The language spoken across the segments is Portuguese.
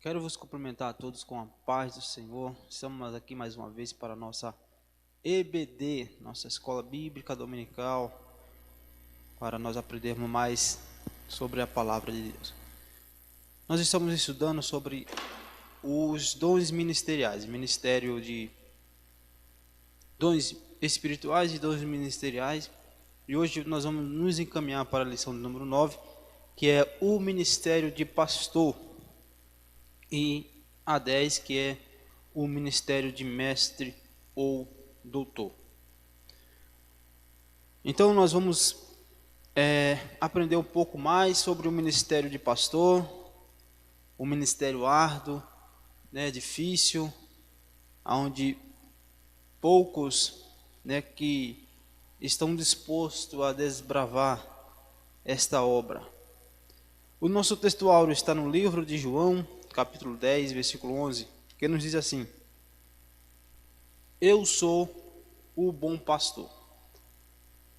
Quero vos cumprimentar a todos com a paz do Senhor. Estamos aqui mais uma vez para a nossa EBD, nossa Escola Bíblica Dominical, para nós aprendermos mais sobre a Palavra de Deus. Nós estamos estudando sobre os dons ministeriais, ministério de dons espirituais e dons ministeriais. E hoje nós vamos nos encaminhar para a lição número 9, que é o ministério de pastor. E a 10, que é o ministério de mestre ou doutor. Então nós vamos aprender um pouco mais sobre o ministério de pastor, o ministério árduo, difícil, onde poucos que estão dispostos a desbravar esta obra. O nosso textuário está no livro de João, capítulo 10, versículo 11, que nos diz assim: Eu sou o bom pastor.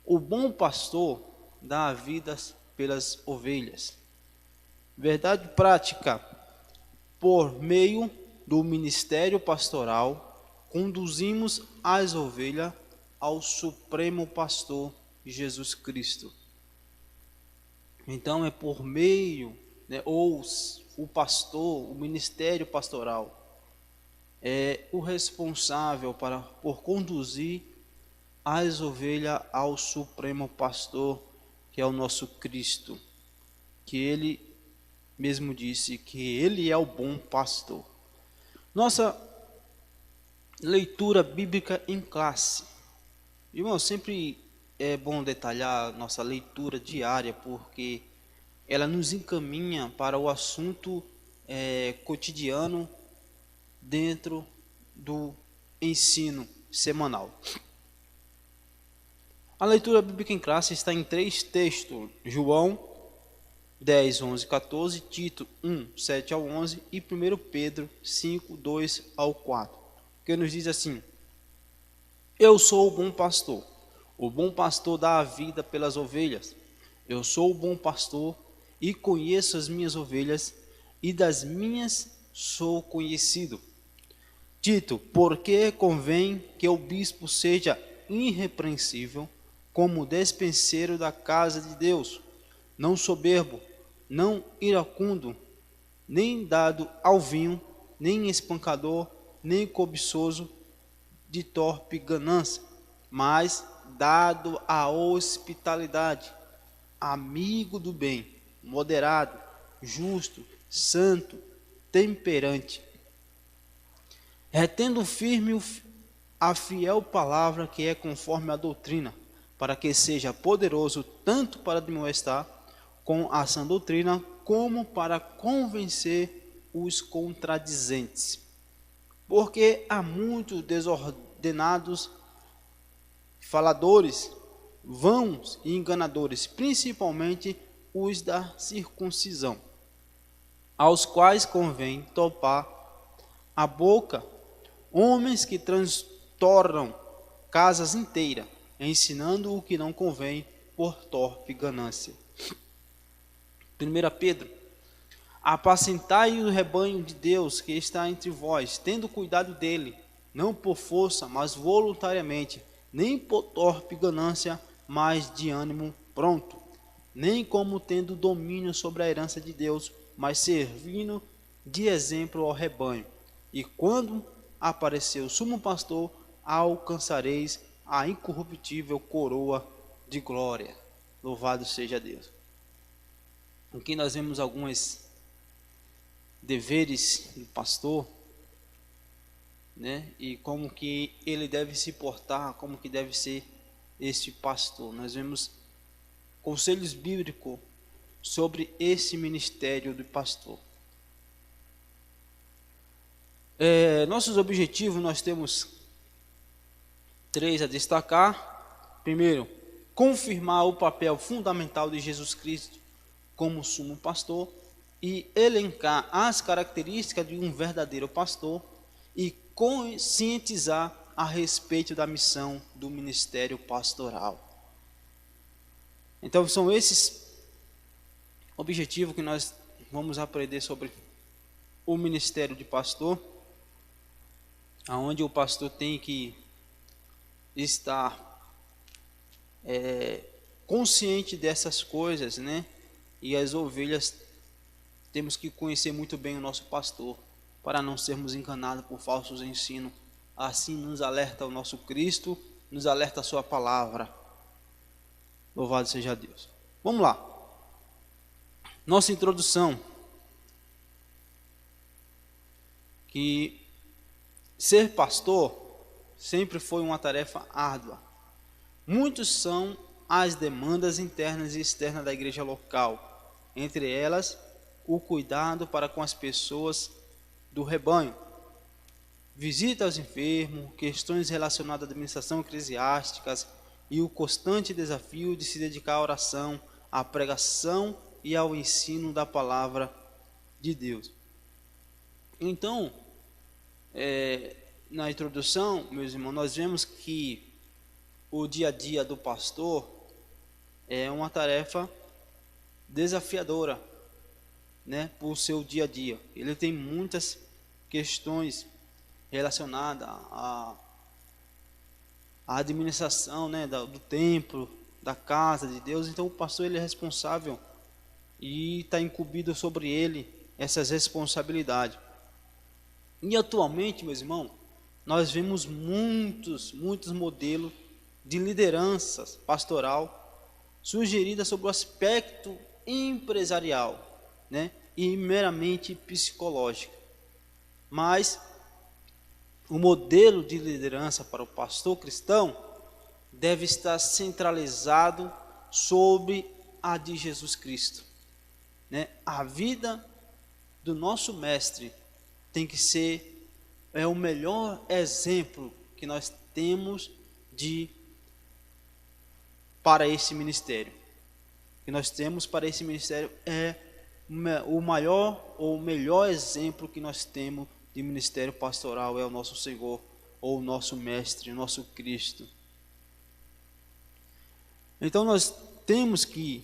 O bom pastor dá a vida pelas ovelhas. Verdade prática: por meio do ministério pastoral, conduzimos as ovelhas ao Supremo Pastor Jesus Cristo. Então é por meio, ou o pastor, o ministério pastoral, é o responsável por conduzir as ovelhas ao Supremo Pastor, que é o nosso Cristo, que Ele mesmo disse que Ele é o bom pastor. Nossa leitura bíblica em classe. Irmão, sempre é bom detalhar nossa leitura diária, porque ela nos encaminha para o assunto cotidiano dentro do ensino semanal. A leitura bíblica em classe está em 3 textos: João 10, 11, 14, Tito 1, 7 ao 11 e 1 Pedro 5, 2 ao 4, que nos diz assim: Eu sou o bom pastor. O bom pastor dá a vida pelas ovelhas. Eu sou o bom pastor e conheço as minhas ovelhas, e das minhas sou conhecido. Tito, porque convém que o bispo seja irrepreensível, como despenseiro da casa de Deus, não soberbo, não iracundo, nem dado ao vinho, nem espancador, nem cobiçoso de torpe ganância, mas dado à hospitalidade, amigo do bem, moderado, justo, santo, temperante, retendo firme a fiel palavra que é conforme a doutrina, para que seja poderoso tanto para admoestar com a sã doutrina, como para convencer os contradizentes. Porque há muitos desordenados faladores, vãos e enganadores, principalmente os da circuncisão, aos quais convém topar a boca, homens que transtornam casas inteiras, ensinando o que não convém por torpe ganância. 1 Pedro: Apacentai o rebanho de Deus que está entre vós, tendo cuidado dele, não por força, mas voluntariamente, nem por torpe ganância, mas de ânimo pronto, nem como tendo domínio sobre a herança de Deus, mas servindo de exemplo ao rebanho. E quando aparecer o sumo pastor, alcançareis a incorruptível coroa de glória. Louvado seja Deus. Aqui nós vemos alguns deveres do pastor, e como que ele deve se portar, como que deve ser este pastor. Nós vemos conselhos bíblicos sobre esse ministério do pastor. Nossos objetivos, nós temos 3 a destacar. Primeiro, confirmar o papel fundamental de Jesus Cristo como sumo pastor e elencar as características de um verdadeiro pastor e conscientizar a respeito da missão do ministério pastoral. Então são esses objetivos que nós vamos aprender sobre o ministério de pastor, aonde o pastor tem que estar consciente dessas coisas, né? E as ovelhas temos que conhecer muito bem o nosso pastor, para não sermos enganados por falsos ensinos. Assim nos alerta o nosso Cristo, nos alerta a sua palavra. Louvado seja Deus. Vamos lá. Nossa introdução. Que ser pastor sempre foi uma tarefa árdua. Muitos são as demandas internas e externas da igreja local, entre elas o cuidado para com as pessoas do rebanho, visita aos enfermos, questões relacionadas à administração eclesiástica e o constante desafio de se dedicar à oração, à pregação e ao ensino da palavra de Deus. Então, na introdução, meus irmãos, nós vemos que o dia a dia do pastor é uma tarefa desafiadora, né, por seu dia a dia. Ele tem muitas questões relacionadas à administração, né, do templo, da casa de Deus. Então o pastor ele é responsável e está incumbido sobre ele essas responsabilidades. E atualmente, meus irmãos, nós vemos muitos modelos de lideranças pastoral sugerida sobre o aspecto empresarial, né, e meramente psicológico. Mas o modelo de liderança para o pastor cristão deve estar centralizado sobre a de Jesus Cristo, né? A vida do nosso mestre tem que ser o melhor exemplo que nós temos para esse ministério. Que nós temos para esse ministério é o maior ou o melhor exemplo que nós temos de ministério pastoral é o nosso Senhor, ou o nosso mestre, o nosso Cristo. Então nós temos que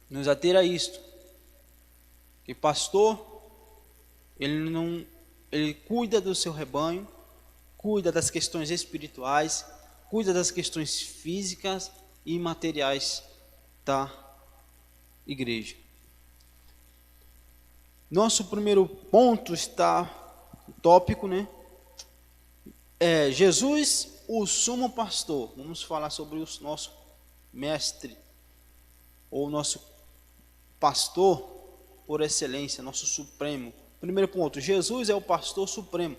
nos ater a isto, que pastor, ele cuida do seu rebanho, cuida das questões espirituais, cuida das questões físicas e materiais da igreja. Nosso primeiro ponto está tópico, né? Jesus, o sumo pastor. Vamos falar sobre o nosso mestre, ou nosso pastor por excelência, nosso supremo. Primeiro ponto, Jesus é o pastor supremo.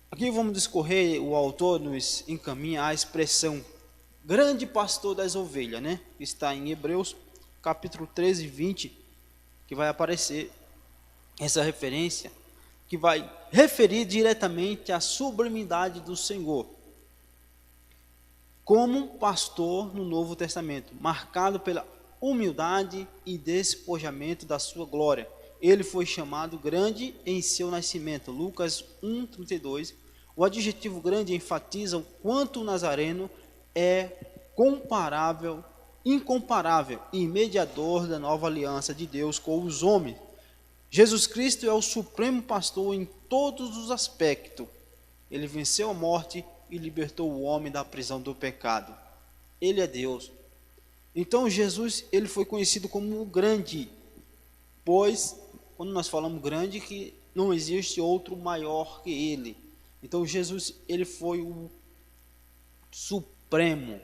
Aqui vamos discorrer, o autor nos encaminha a expressão grande pastor das ovelhas, né? Está em Hebreus, capítulo 13, 20, que vai aparecer essa referência, que vai referir diretamente à sublimidade do Senhor, como pastor no Novo Testamento, marcado pela humildade e despojamento da sua glória. Ele foi chamado grande em seu nascimento. Lucas 1:32. O adjetivo grande enfatiza o quanto o Nazareno é incomparável e mediador da nova aliança de Deus com os homens. Jesus Cristo é o supremo pastor em todos os aspectos. Ele venceu a morte e libertou o homem da prisão do pecado. Ele é Deus. Então Jesus, ele foi conhecido como o grande, pois quando nós falamos grande, que não existe outro maior que ele. Então Jesus, ele foi o supremo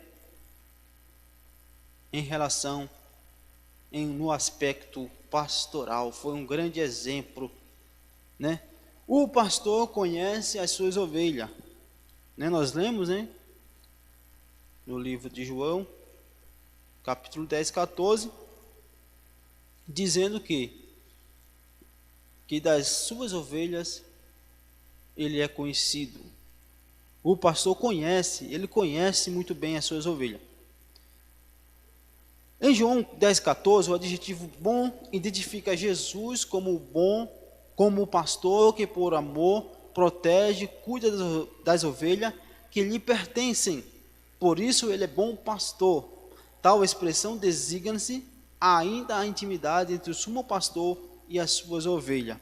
em relação no aspecto pastoral, foi um grande exemplo, né? O pastor conhece as suas ovelhas, né? Nós lemos, né, no livro de João, capítulo 10, 14, dizendo que das suas ovelhas ele é conhecido. O pastor ele conhece muito bem as suas ovelhas. Em João 10,14, o adjetivo bom identifica Jesus como o pastor que por amor protege, cuida das ovelhas que lhe pertencem. Por isso ele é bom pastor. Tal expressão designa-se ainda há intimidade entre o sumo pastor e as suas ovelhas.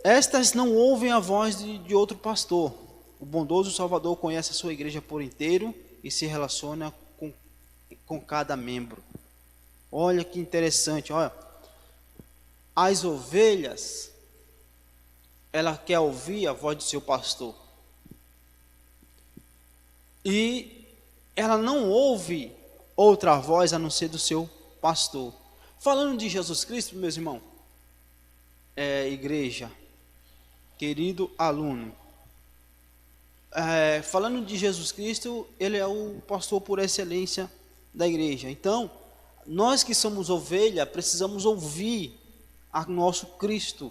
Estas não ouvem a voz de outro pastor. O bondoso Salvador conhece a sua igreja por inteiro e se relaciona com cada membro. Olha que interessante, olha. As ovelhas, ela quer ouvir a voz do seu pastor. E ela não ouve outra voz a não ser do seu pastor. Falando de Jesus Cristo, meus irmãos, igreja, querido aluno, falando de Jesus Cristo, ele é o pastor por excelência da igreja. Então, nós que somos ovelha, precisamos ouvir a nosso Cristo,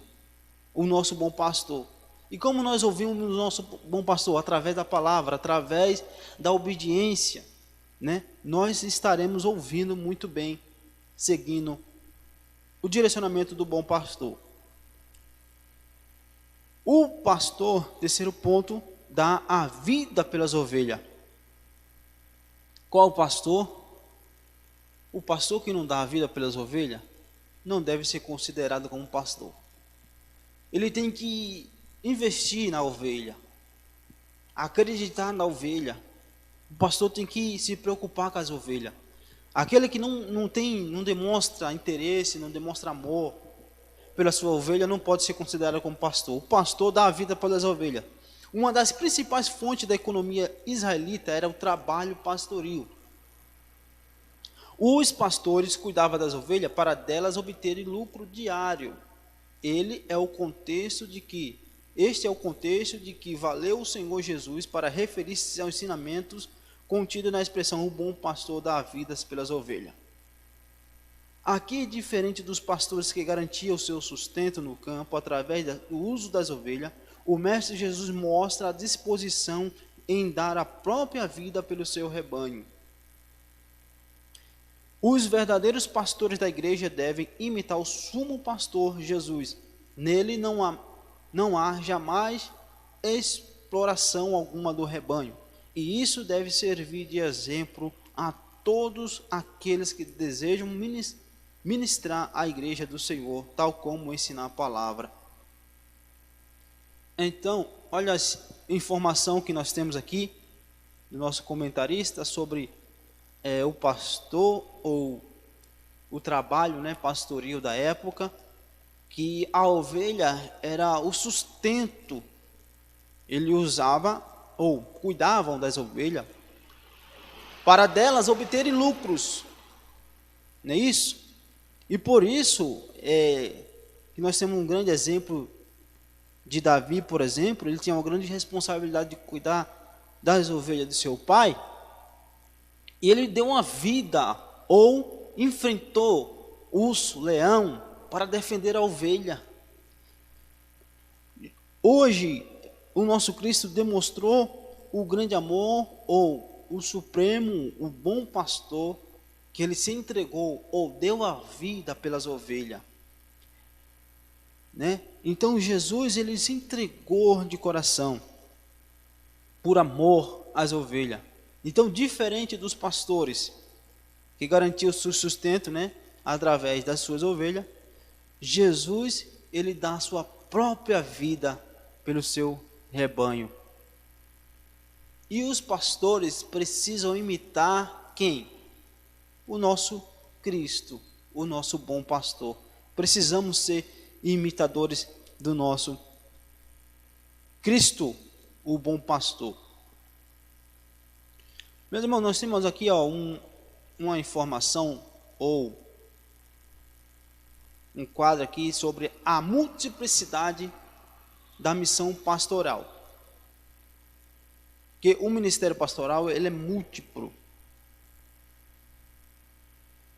o nosso bom pastor. E como nós ouvimos o nosso bom pastor? Através da palavra, através da obediência, né? Nós estaremos ouvindo muito bem, seguindo o direcionamento do bom pastor. O pastor, terceiro ponto, dá a vida pelas ovelhas. Qual pastor? O pastor que não dá a vida pelas ovelhas não deve ser considerado como pastor. Ele tem que investir na ovelha, acreditar na ovelha. O pastor tem que se preocupar com as ovelhas. Aquele que não demonstra interesse, não demonstra amor pela sua ovelha, não pode ser considerado como pastor. O pastor dá a vida pelas ovelhas. Uma das principais fontes da economia israelita era o trabalho pastoril. Os pastores cuidavam das ovelhas para delas obterem lucro diário. Este é o contexto de que valeu o Senhor Jesus para referir-se aos ensinamentos contidos na expressão o bom pastor dá vidas pelas ovelhas. Aqui, diferente dos pastores que garantiam o seu sustento no campo através do uso das ovelhas, o Mestre Jesus mostra a disposição em dar a própria vida pelo seu rebanho. Os verdadeiros pastores da igreja devem imitar o sumo pastor Jesus. Nele não há jamais exploração alguma do rebanho. E isso deve servir de exemplo a todos aqueles que desejam ministrar a igreja do Senhor, tal como ensinar a palavra. Então, olha a informação que nós temos aqui do nosso comentarista sobre o pastor ou o trabalho, pastoril da época, que a ovelha era o sustento. Ele usava ou cuidavam das ovelhas para delas obterem lucros, não é isso? E por isso que nós temos um grande exemplo de Davi, por exemplo. Ele tinha uma grande responsabilidade de cuidar das ovelhas de seu pai, e ele deu uma vida ou enfrentou urso, leão, para defender a ovelha. Hoje, o nosso Cristo demonstrou o grande amor, ou o supremo, o bom pastor, que ele se entregou ou deu a vida pelas ovelhas, né? Então Jesus, ele se entregou de coração por amor às ovelhas. Então, diferente dos pastores que garantiam o seu sustento, através das suas ovelhas, Jesus, ele dá a sua própria vida pelo seu rebanho. E os pastores precisam imitar quem? O nosso Cristo, o nosso bom pastor. Precisamos ser imitadores do nosso Cristo, o bom pastor. Meus irmãos, nós temos aqui uma informação ou um quadro aqui sobre a multiplicidade da missão pastoral. Que o ministério pastoral, ele é múltiplo.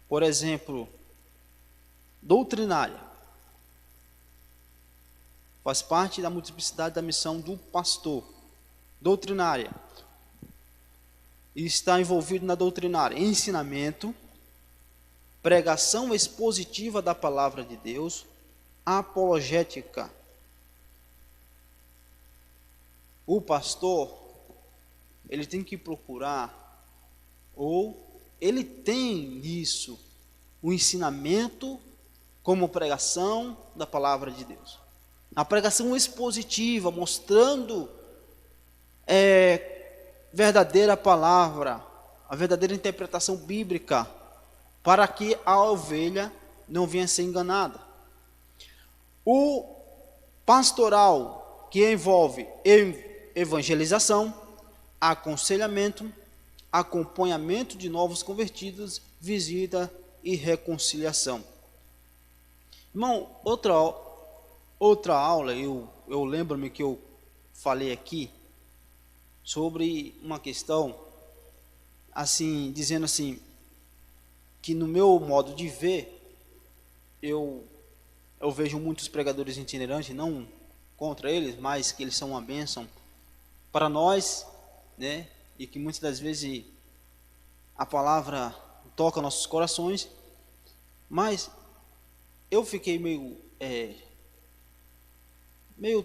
Por exemplo, doutrinária. Faz parte da multiplicidade da missão do pastor. Doutrinária. E está envolvido na doutrinária ensinamento, pregação expositiva da palavra de Deus, apologética. O pastor, ele tem que procurar ou ele tem isso, o ensinamento como pregação da palavra de Deus. A pregação expositiva, mostrando verdadeira palavra, a verdadeira interpretação bíblica, para que a ovelha não venha a ser enganada. O pastoral, que envolve evangelização, aconselhamento, acompanhamento de novos convertidos, visita e reconciliação. Irmão, outra aula, eu lembro-me que eu falei aqui sobre uma questão, assim, dizendo assim, que no meu modo de ver, eu vejo muitos pregadores itinerantes, não contra eles, mas que eles são uma bênção para nós, né? E que muitas das vezes a palavra toca nossos corações, mas eu fiquei meio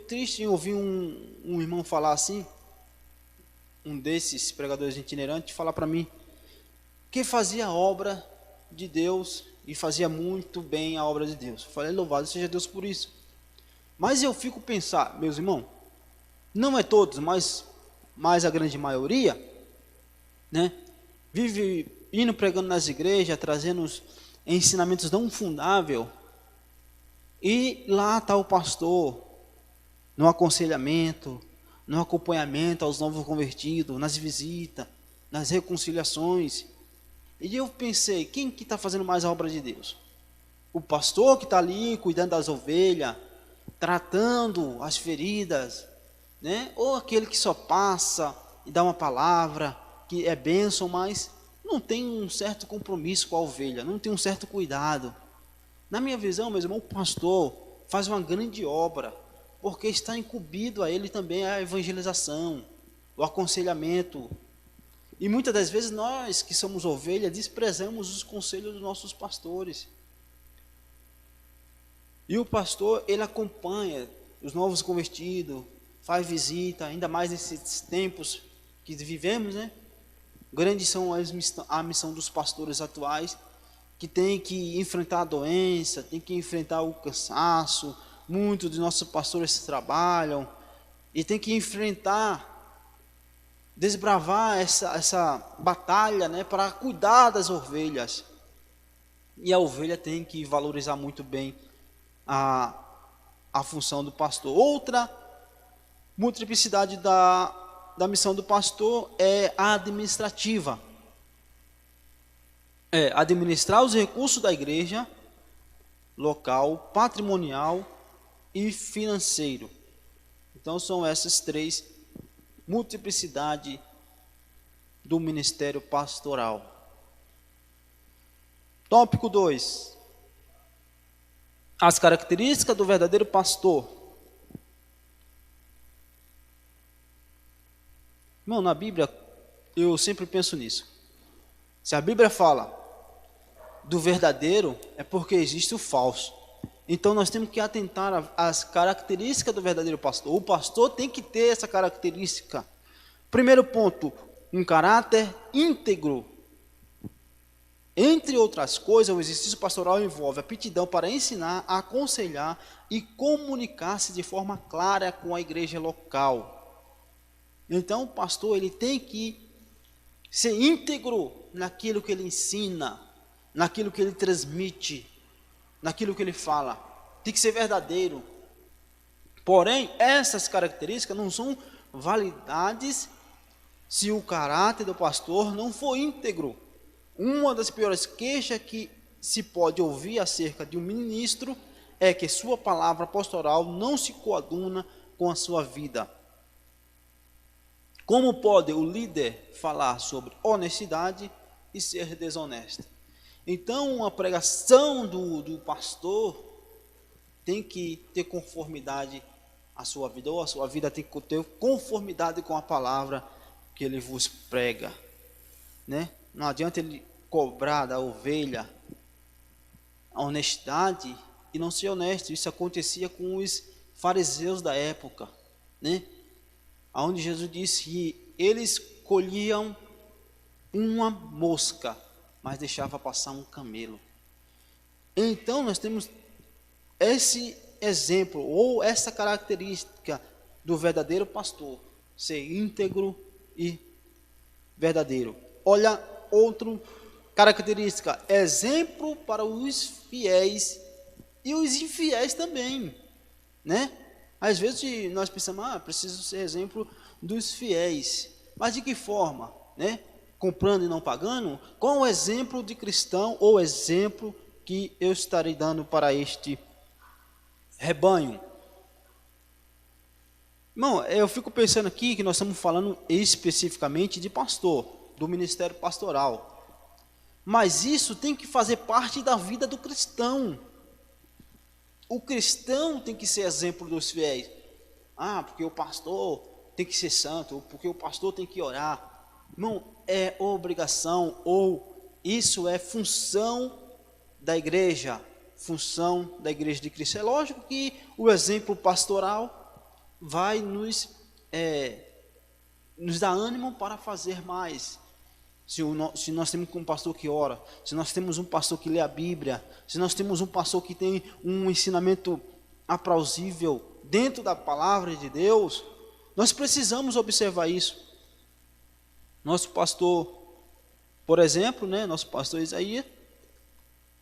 triste em ouvir um irmão falar assim, um desses pregadores itinerantes, falar para mim que fazia a obra de Deus e fazia muito bem a obra de Deus. Eu falei, louvado seja Deus por isso. Mas eu fico pensando, meus irmãos, não é todos, mas a grande maioria, né, vive indo pregando nas igrejas, trazendo os ensinamentos não fundáveis, e lá está o pastor, no aconselhamento, no acompanhamento aos novos convertidos, nas visitas, nas reconciliações. E eu pensei, quem que está fazendo mais a obra de Deus? O pastor que está ali cuidando das ovelhas, tratando as feridas, né? Ou aquele que só passa e dá uma palavra, que é bênção, mas não tem um certo compromisso com a ovelha, não tem um certo cuidado. Na minha visão, meus irmãos, o pastor faz uma grande obra, porque está incumbido a ele também a evangelização, o aconselhamento. E muitas das vezes nós que somos ovelhas desprezamos os conselhos dos nossos pastores. E o pastor, ele acompanha os novos convertidos, faz visita, ainda mais nesses tempos que vivemos, né? Grandes são a missão dos pastores atuais, que tem que enfrentar a doença, tem que enfrentar o cansaço. Muitos de nossos pastores trabalham e tem que enfrentar, desbravar essa batalha, né, para cuidar das ovelhas. E a ovelha tem que valorizar muito bem a função do pastor. Outra multiplicidade da missão do pastor é a administrativa. É administrar os recursos da igreja local, patrimonial e financeiro. Então são essas três multiplicidade do ministério pastoral. Tópico 2. As características do verdadeiro pastor. Irmão, na Bíblia, eu sempre penso nisso. Se a Bíblia fala do verdadeiro, é porque existe o falso. Então nós temos que atentar às características do verdadeiro pastor. O pastor tem que ter essa característica. Primeiro ponto, um caráter íntegro. Entre outras coisas, o exercício pastoral envolve aptidão para ensinar, aconselhar e comunicar-se de forma clara com a igreja local. Então o pastor, ele tem que ser íntegro naquilo que ele ensina, naquilo que ele transmite, naquilo que ele fala. Tem que ser verdadeiro. Porém, essas características não são validades se o caráter do pastor não for íntegro. Uma das piores queixas que se pode ouvir acerca de um ministro é que sua palavra pastoral não se coaduna com a sua vida. Como pode o líder falar sobre honestidade e ser desonesto? Então, a pregação do pastor tem que ter conformidade à sua vida, ou a sua vida tem que ter conformidade com a palavra que ele vos prega, né? Não adianta ele cobrar da ovelha a honestidade e não ser honesto. Isso acontecia com os fariseus da época, né? Onde Jesus disse que eles colhiam uma mosca mas deixava passar um camelo. Então nós temos esse exemplo, ou essa característica do verdadeiro pastor, ser íntegro e verdadeiro. Olha, outra característica, exemplo para os fiéis e os infiéis também, né? Às vezes nós pensamos, preciso ser exemplo dos fiéis, mas de que forma, né? Comprando e não pagando? Qual o exemplo de cristão ou exemplo que eu estarei dando para este rebanho? Irmão, eu fico pensando aqui que nós estamos falando especificamente de pastor, do ministério pastoral. Mas isso tem que fazer parte da vida do cristão. O cristão tem que ser exemplo dos fiéis. Porque o pastor tem que ser santo, ou porque o pastor tem que orar. Irmão, é obrigação, ou isso é função da igreja de Cristo. É lógico que o exemplo pastoral vai nos dar ânimo para fazer mais. Se nós temos um pastor que ora, se nós temos um pastor que lê a Bíblia, se nós temos um pastor que tem um ensinamento aplausível dentro da palavra de Deus, nós precisamos observar isso. Nosso pastor, por exemplo, nosso pastor Isaías,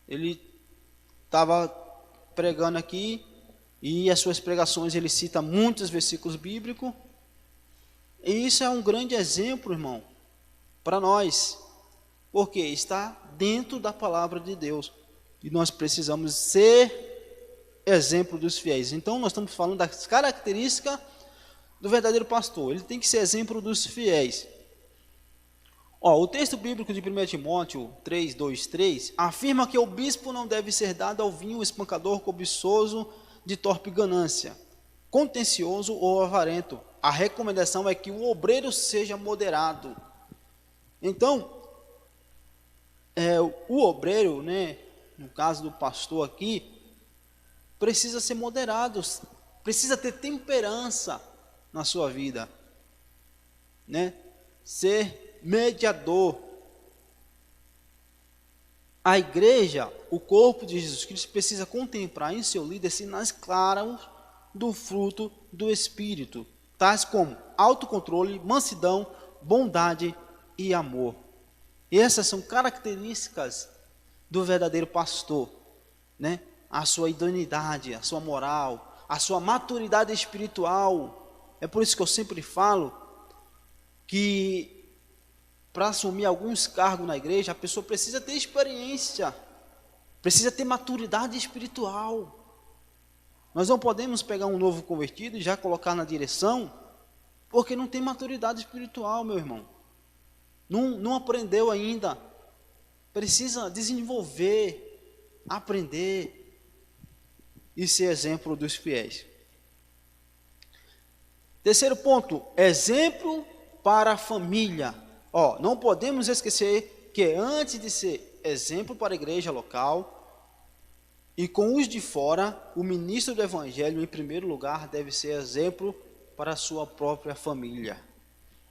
ele estava pregando aqui, e as suas pregações ele cita muitos versículos bíblicos, e isso é um grande exemplo, irmão, para nós, porque está dentro da palavra de Deus, e nós precisamos ser exemplo dos fiéis. Então nós estamos falando das características do verdadeiro pastor, ele tem que ser exemplo dos fiéis. O texto bíblico de 1 Timóteo 3, 2, 3 afirma que o bispo não deve ser dado ao vinho espancador, cobiçoso, de torpe ganância, contencioso ou avarento. A recomendação é que o obreiro seja moderado. Então, o obreiro, no caso do pastor aqui, precisa ser moderado, precisa ter temperança na sua vida, ser mediador. A igreja, o corpo de Jesus Cristo, precisa contemplar em seu líder sinais claros do fruto do Espírito, tais como autocontrole, mansidão, bondade e amor. E essas são características do verdadeiro pastor, A sua idoneidade, a sua moral, a sua maturidade espiritual. É por isso que eu sempre falo que para assumir alguns cargos na igreja, a pessoa precisa ter experiência, precisa ter maturidade espiritual. Nós não podemos pegar um novo convertido e já colocar na direção, porque não tem maturidade espiritual, meu irmão. Não aprendeu ainda. Precisa desenvolver, aprender e ser exemplo dos fiéis. Terceiro ponto, exemplo para a família. Não podemos esquecer que antes de ser exemplo para a igreja local e com os de fora, o ministro do evangelho, em primeiro lugar, deve ser exemplo para a sua própria família.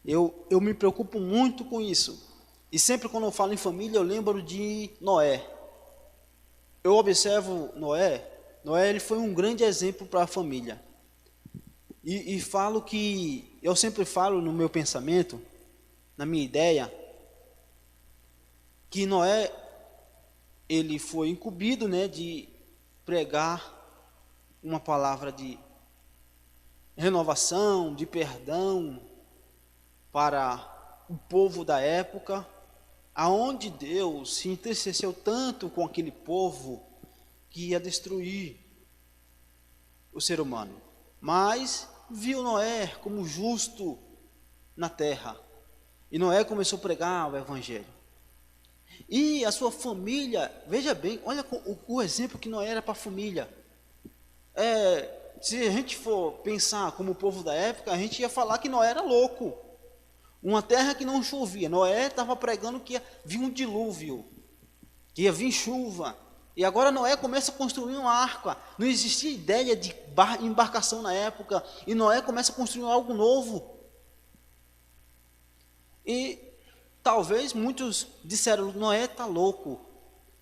Eu me preocupo muito com isso. E sempre quando eu falo em família, eu lembro de Noé. Eu observo Noé ele foi um grande exemplo para a família. E falo que, eu sempre falo no meu pensamento, na minha ideia, que Noé, ele foi incumbido, de pregar uma palavra de renovação, de perdão para o povo da época, aonde Deus se entristeceu tanto com aquele povo que ia destruir o ser humano, mas viu Noé como justo na terra. E Noé começou a pregar o evangelho. E a sua família, veja bem, olha o exemplo que Noé era para a família. Se a gente for pensar como o povo da época, a gente ia falar que Noé era louco. Uma terra que não chovia. Noé estava pregando que ia vir um dilúvio, que ia vir chuva. E agora Noé começa a construir uma arca. Não existia ideia de embarcação na época. E Noé começa a construir algo novo. E Talvez muitos disseram, Noé está louco,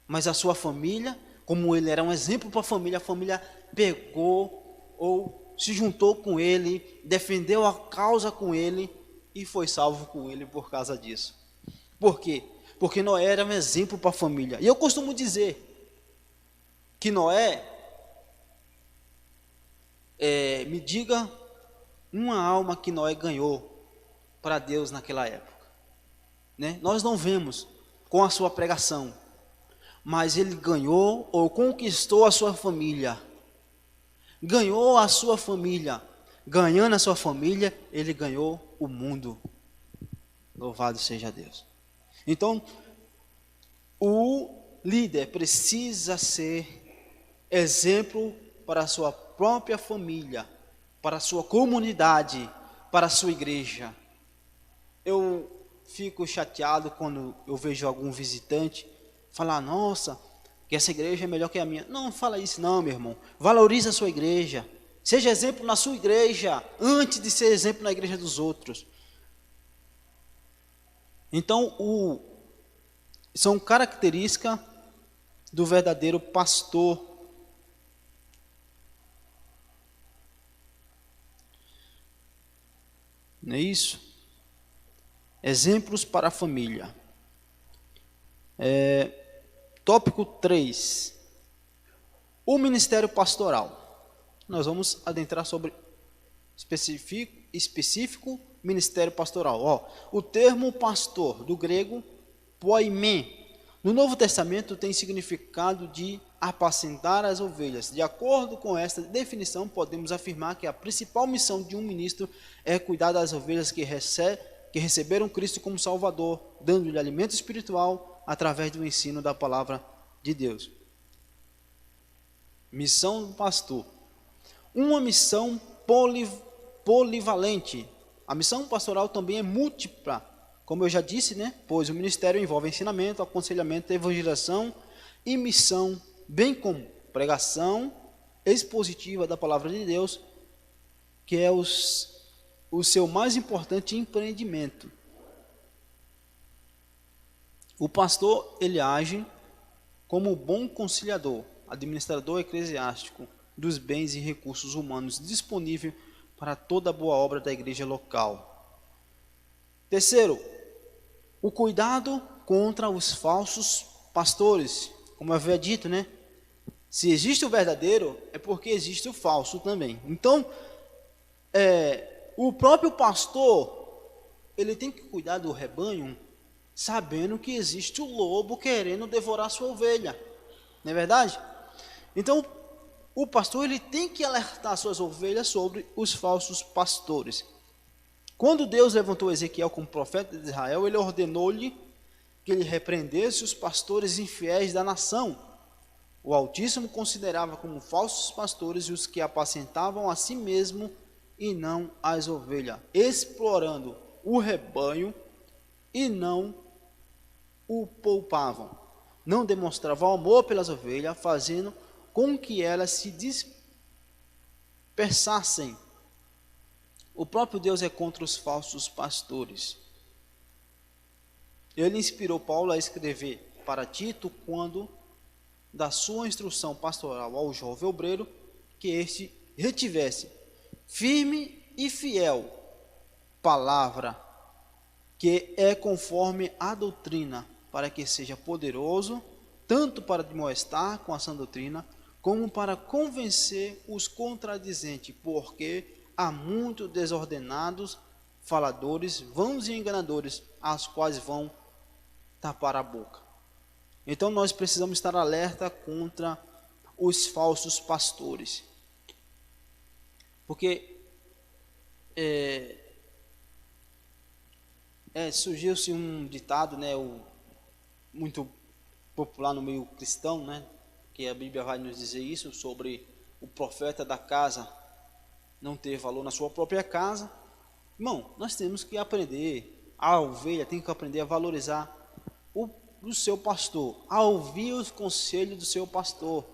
mas a sua família, como ele era um exemplo para a família pegou ou se juntou com ele, defendeu a causa com ele e foi salvo com ele por causa disso. Por quê? Porque Noé era um exemplo para a família. E eu costumo dizer que Noé, me diga uma alma que Noé ganhou para Deus naquela época, né? Nós não vemos com a sua pregação, mas ele ganhou ou conquistou a sua família. Ganhou a sua família. Ganhando a sua família, ele ganhou o mundo. Louvado seja Deus. Então, o líder precisa ser exemplo para a sua própria família, para a sua comunidade, para a sua igreja. Eu fico chateado quando eu vejo algum visitante falar, nossa, que essa igreja é melhor que a minha. Não fala isso não, meu irmão. Valorize a sua igreja. Seja exemplo na sua igreja, antes de ser exemplo na igreja dos outros. Então, são características do verdadeiro pastor. Não é isso? Exemplos para a família. Tópico 3. O ministério pastoral. Nós vamos adentrar sobre específico ministério pastoral. O termo pastor, do grego, poimen, no Novo Testamento tem significado de apacentar as ovelhas. De acordo com esta definição, podemos afirmar que a principal missão de um ministro é cuidar das ovelhas que receberam Cristo como Salvador, dando-lhe alimento espiritual através do ensino da palavra de Deus. Missão do pastor. Uma missão polivalente. A missão pastoral também é múltipla, como eu já disse, né? Pois o ministério envolve ensinamento, aconselhamento, evangelização e missão, bem como pregação expositiva da palavra de Deus, que é o seu mais importante empreendimento. O pastor, ele age como bom conciliador, administrador eclesiástico dos bens e recursos humanos disponível para toda a boa obra da igreja local. Terceiro, o cuidado contra os falsos pastores. Como eu havia dito, né? Se existe o verdadeiro, é porque existe o falso também. Então, o próprio pastor, ele tem que cuidar do rebanho, sabendo que existe o lobo querendo devorar sua ovelha. Não é verdade? Então, o pastor, ele tem que alertar suas ovelhas sobre os falsos pastores. Quando Deus levantou Ezequiel como profeta de Israel, ele ordenou-lhe que ele repreendesse os pastores infiéis da nação. O Altíssimo considerava como falsos pastores os que apacentavam a si mesmo e não as ovelhas, explorando o rebanho e não o poupavam. Não demonstravam amor pelas ovelhas, fazendo com que elas se dispersassem. O próprio Deus é contra os falsos pastores. Ele inspirou Paulo a escrever para Tito quando da sua instrução pastoral ao jovem obreiro, que este retivesse firme e fiel palavra, que é conforme a doutrina, para que seja poderoso, tanto para admoestar com a sã doutrina, como para convencer os contradizentes, porque há muitos desordenados, faladores, vãos e enganadores, as quais vão tapar a boca. Então nós precisamos estar alerta contra os falsos pastores. Porque surgiu-se um ditado, né, muito popular no meio cristão, né, que a Bíblia vai nos dizer isso, sobre o profeta da casa não ter valor na sua própria casa. Irmão, nós temos que aprender, a ovelha tem que aprender a valorizar o seu pastor, a ouvir os conselhos do seu pastor.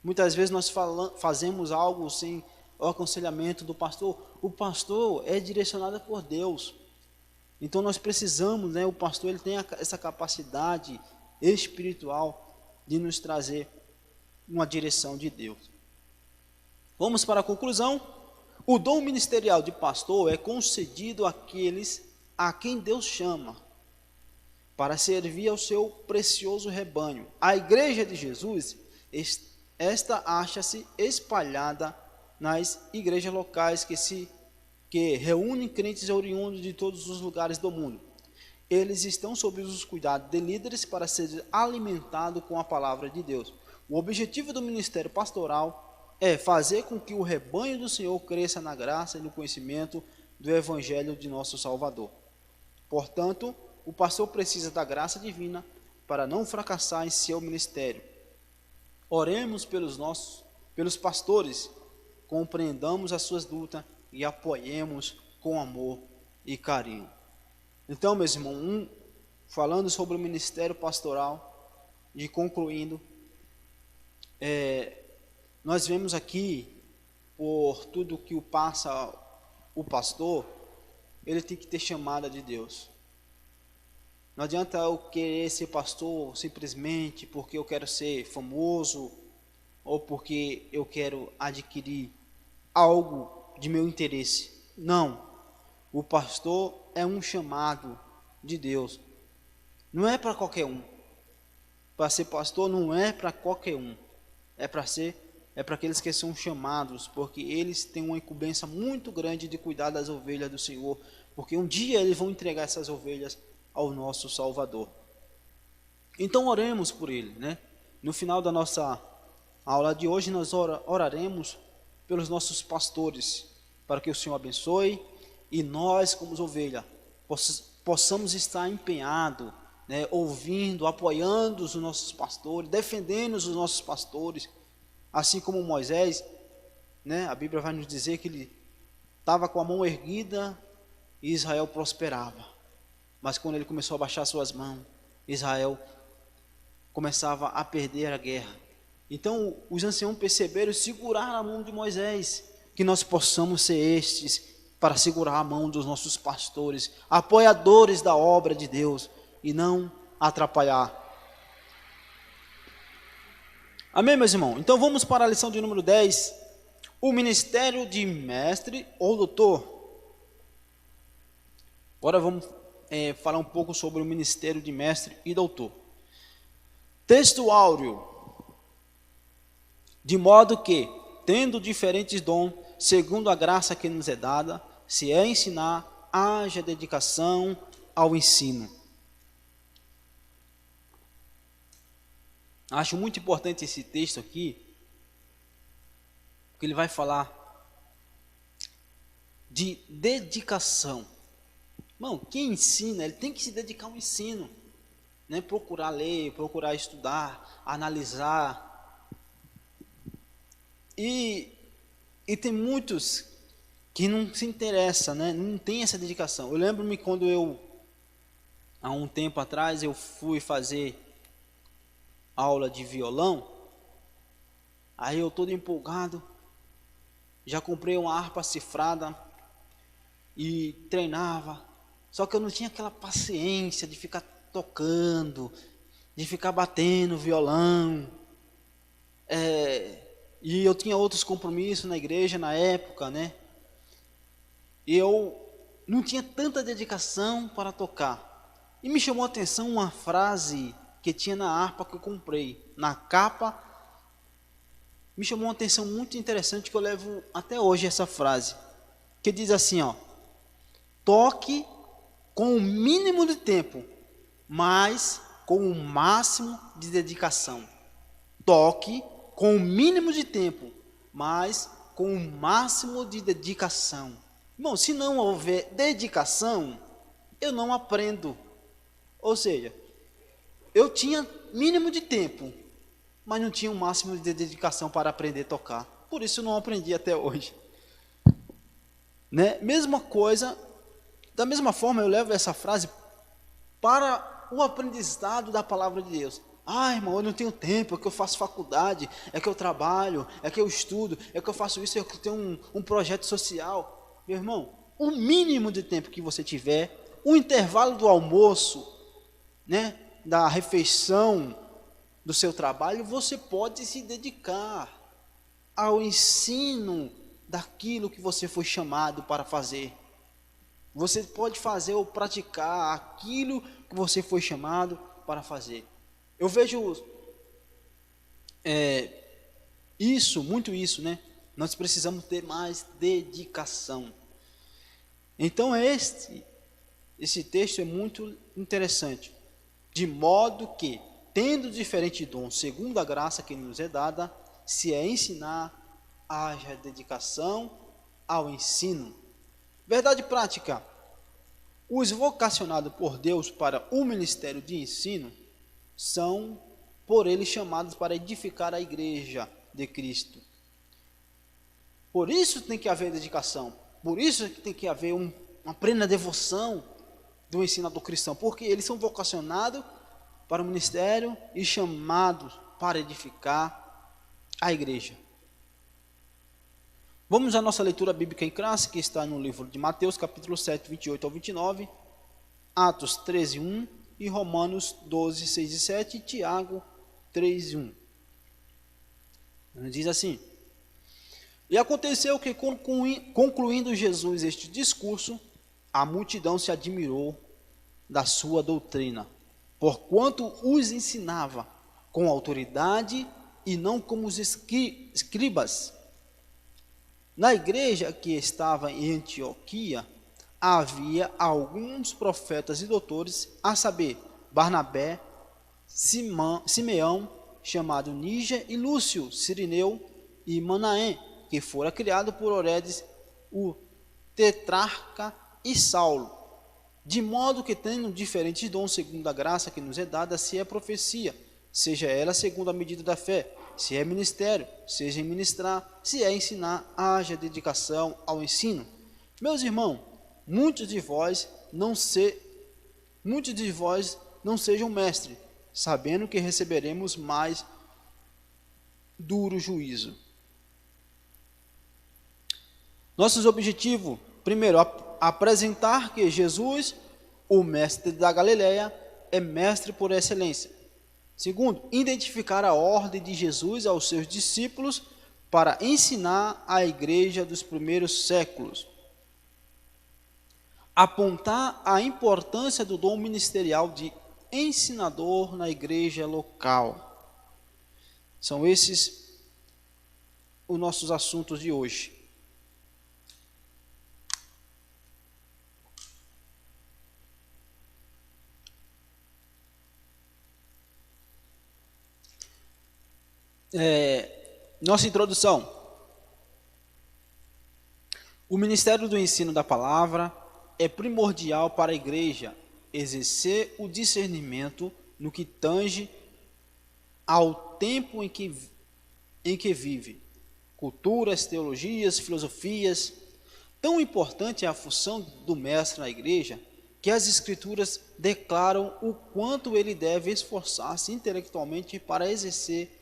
Muitas vezes nós fazemos algo sem o aconselhamento do pastor. O pastor é direcionado por Deus. Então nós precisamos, né, o pastor ele tem essa capacidade espiritual de nos trazer uma direção de Deus. Vamos para a conclusão. O dom ministerial de pastor é concedido àqueles a quem Deus chama para servir ao seu precioso rebanho. A igreja de Jesus, esta acha-se espalhada nas igrejas locais que reúnem crentes oriundos de todos os lugares do mundo. Eles estão sob os cuidados de líderes para ser alimentados com a palavra de Deus. O objetivo do ministério pastoral é fazer com que o rebanho do Senhor cresça na graça e no conhecimento do Evangelho de nosso Salvador. Portanto, o pastor precisa da graça divina para não fracassar em seu ministério. Oremos pelos pastores, compreendamos as suas lutas e apoiemos com amor e carinho. Então, meus irmãos, falando sobre o ministério pastoral e concluindo, nós vemos aqui, por tudo que passa o pastor, ele tem que ter chamada de Deus. Não adianta eu querer ser pastor simplesmente porque eu quero ser famoso ou porque eu quero adquirir algo de meu interesse. Não, o pastor é um chamado de Deus. Não é para qualquer um. Para ser pastor não é para qualquer um. É para aqueles que são chamados, porque eles têm uma incumbência muito grande de cuidar das ovelhas do Senhor, porque um dia eles vão entregar essas ovelhas ao nosso Salvador. Então oremos por ele, né? No final da nossa aula de hoje nós oraremos pelos nossos pastores, para que o Senhor abençoe e nós como ovelha possamos estar empenhados, né, ouvindo, apoiando os nossos pastores, defendendo os nossos pastores, assim como Moisés, né? A Bíblia vai nos dizer que ele estava com a mão erguida e Israel prosperava. Mas quando ele começou a baixar suas mãos, Israel começava a perder a guerra. Então os anciãos perceberam e seguraram a mão de Moisés. Que nós possamos ser estes para segurar a mão dos nossos pastores, apoiadores da obra de Deus e não atrapalhar. Amém, meus irmãos? Então vamos para a lição de número 10. O ministério de mestre ou doutor. Agora vamos falar um pouco sobre o ministério de mestre e doutor. Texto áureo. De modo que, tendo diferentes dons, segundo a graça que nos é dada, se é ensinar, haja dedicação ao ensino. Acho muito importante esse texto aqui, porque ele vai falar de dedicação. Irmão, quem ensina, ele tem que se dedicar ao ensino, né? Procurar ler, procurar estudar, analisar. E tem muitos que não se interessam, né? Não tem essa dedicação. Eu lembro-me quando há um tempo atrás, eu fui fazer aula de violão, aí eu todo empolgado, já comprei uma harpa cifrada e treinava, só que eu não tinha aquela paciência de ficar tocando, de ficar batendo violão, e eu tinha outros compromissos na igreja na época, né? E eu não tinha tanta dedicação para tocar. E me chamou a atenção uma frase que tinha na harpa que eu comprei, na capa. Me chamou uma atenção muito interessante que eu levo até hoje essa frase, que diz assim, ó: toque com o mínimo de tempo, mas com o máximo de dedicação. Toque com o mínimo de tempo, mas com o máximo de dedicação. Bom, se não houver dedicação, eu não aprendo. Ou seja, eu tinha mínimo de tempo, mas não tinha o máximo de dedicação para aprender a tocar. Por isso eu não aprendi até hoje. Né? Mesma coisa, da mesma forma eu levo essa frase para o aprendizado da palavra de Deus. Ah, irmão, eu não tenho tempo, é que eu faço faculdade, é que eu trabalho, é que eu estudo, é que eu faço isso, é que eu tenho um projeto social. Meu irmão, o mínimo de tempo que você tiver, o intervalo do almoço, né, da refeição do seu trabalho, você pode se dedicar ao ensino daquilo que você foi chamado para fazer. Você pode fazer ou praticar aquilo que você foi chamado para fazer. Eu vejo muito isso, né? Nós precisamos ter mais dedicação. Então esse texto é muito interessante, de modo que, tendo diferente dom, segundo a graça que nos é dada, se é ensinar, haja dedicação ao ensino. Verdade prática: os vocacionados por Deus para o ministério de ensino são por ele chamados para edificar a igreja de Cristo. Por isso tem que haver dedicação, por isso tem que haver uma plena devoção do ensinador cristão, porque eles são vocacionados para o ministério e chamados para edificar a igreja. Vamos à nossa leitura bíblica em classe, que está no livro de Mateus, capítulo 7, 28 ao 29, Atos 13, 1 e Romanos 12, 6 e 7, e Tiago 3, 1. Diz assim: e aconteceu que, concluindo Jesus este discurso, a multidão se admirou da sua doutrina, porquanto os ensinava com autoridade e não como os escribas. Na igreja que estava em Antioquia, havia alguns profetas e doutores, a saber, Barnabé, Simeão, chamado Níger, e Lúcio, Cirineu e Manaém, que fora criado por Herodes, o tetrarca, e Saulo. De modo que, tendo diferentes dons segundo a graça que nos é dada, se é profecia, seja ela segundo a medida da fé, se é ministério, seja em ministrar, se é ensinar, haja dedicação ao ensino. Meus irmãos, muitos de vós não sejam mestres, sabendo que receberemos mais duro juízo. Nossos objetivos: primeiro, apresentar que Jesus, o mestre da Galileia, é mestre por excelência. Segundo, identificar a ordem de Jesus aos seus discípulos para ensinar a igreja dos primeiros séculos. Apontar a importância do dom ministerial de ensinador na igreja local. São esses os nossos assuntos de hoje. Nossa introdução. O ministério do ensino da palavra é primordial para a igreja exercer o discernimento no que tange ao tempo em que vive, culturas, teologias, filosofias. Tão importante é a função do mestre na igreja que as escrituras declaram o quanto ele deve esforçar-se intelectualmente para exercer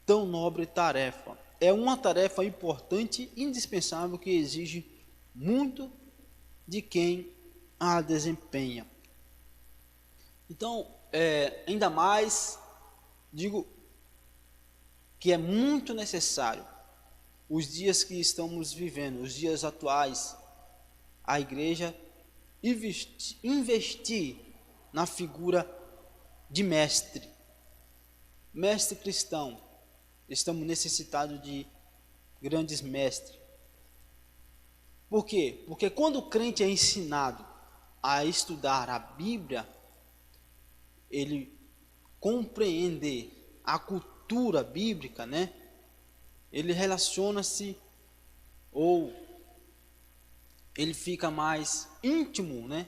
tão nobre tarefa. É uma tarefa importante e indispensável que exige muito de quem a desempenha. Então, ainda mais, digo que é muito necessário, os dias que estamos vivendo, os dias atuais, a igreja investir na figura de mestre cristão. Estamos necessitados de grandes mestres. Por quê? Porque quando o crente é ensinado a estudar a Bíblia, ele compreende a cultura bíblica, né? Ele relaciona-se, ou ele fica mais íntimo, né,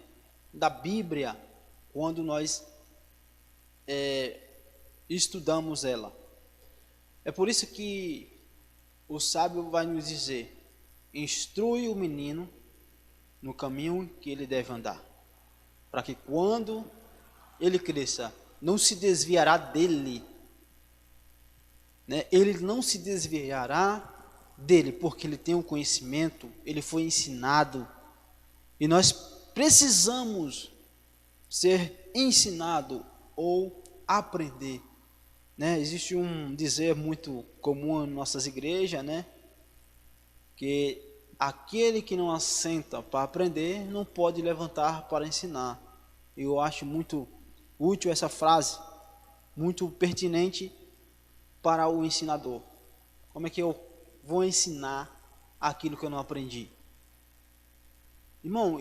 da Bíblia quando nós estudamos ela. É por isso que o sábio vai nos dizer: instrui o menino no caminho que ele deve andar, para que quando ele cresça, não se desviará dele, né? Ele não se desviará dele, porque ele tem um conhecimento, ele foi ensinado, e nós precisamos ser ensinado ou aprender, né? Existe um dizer muito comum em nossas igrejas, né? Que aquele que não assenta para aprender não pode levantar para ensinar. Eu acho muito útil essa frase, muito pertinente para o ensinador. Como é que eu vou ensinar aquilo que eu não aprendi? Irmão,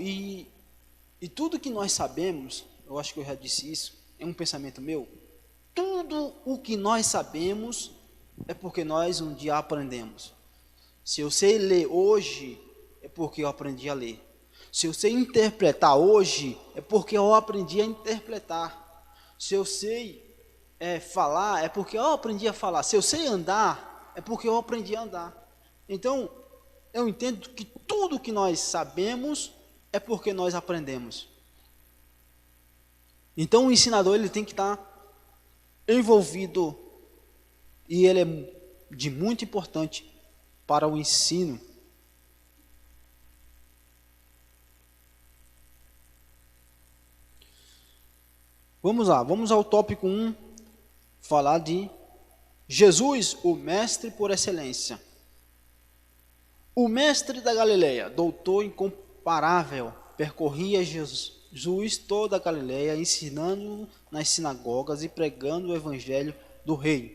e tudo que nós sabemos, eu acho que eu já disse isso, é um pensamento meu. Tudo o que nós sabemos é porque nós um dia aprendemos. Se eu sei ler hoje, é porque eu aprendi a ler. Se eu sei interpretar hoje, é porque eu aprendi a interpretar. Se eu sei falar, é porque eu aprendi a falar. Se eu sei andar, é porque eu aprendi a andar. Então, eu entendo que tudo que nós sabemos é porque nós aprendemos. Então, o ensinador ele tem que estar envolvido e ele é de muito importante para o ensino. Vamos lá, vamos ao tópico 1, falar de Jesus, o mestre por excelência. O mestre da Galileia, doutor incomparável, percorria Jesus toda a Galileia, ensinando nas sinagogas e pregando o evangelho do reino.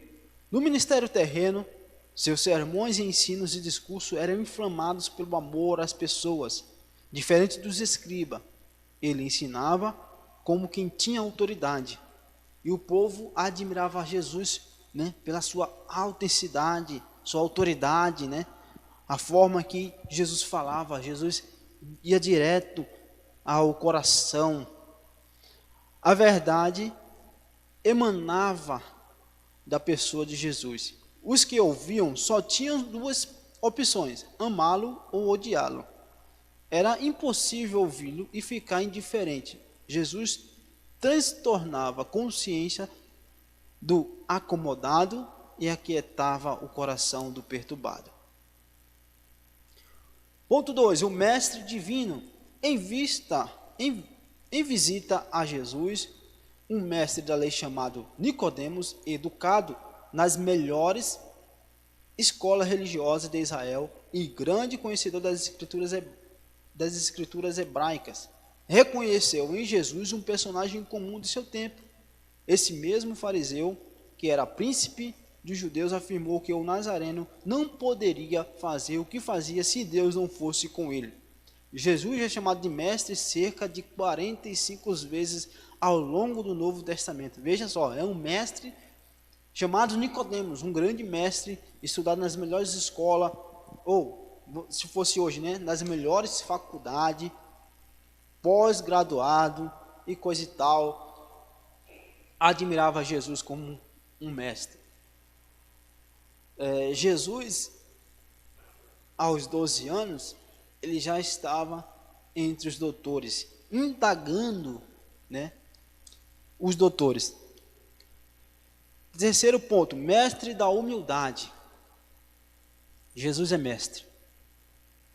No ministério terreno, seus sermões e ensinos e discursos eram inflamados pelo amor às pessoas, diferente dos escribas. Ele ensinava como quem tinha autoridade, e o povo admirava Jesus, né, pela sua autenticidade, sua autoridade, né, a forma que Jesus falava. Jesus ia direto ao coração. A verdade emanava da pessoa de Jesus. Os que ouviam só tinham duas opções: amá-lo ou odiá-lo. Era impossível ouvi-lo e ficar indiferente. Jesus transtornava a consciência do acomodado e aquietava o coração do perturbado. Ponto 2. O mestre divino. Em visita a Jesus, um mestre da lei chamado Nicodemos, educado nas melhores escolas religiosas de Israel e grande conhecedor das escrituras hebraicas, reconheceu em Jesus um personagem comum de seu tempo. Esse mesmo fariseu, que era príncipe dos judeus, afirmou que o nazareno não poderia fazer o que fazia se Deus não fosse com ele. Jesus é chamado de mestre cerca de 45 vezes ao longo do Novo Testamento. Veja só, é um mestre chamado Nicodemos, um grande mestre, estudado nas melhores escolas, ou, se fosse hoje, né, nas melhores faculdades, pós-graduado e coisa e tal, admirava Jesus como um mestre. Jesus, aos 12 anos, ele já estava entre os doutores, indagando, né, os doutores. Terceiro ponto, mestre da humildade. Jesus é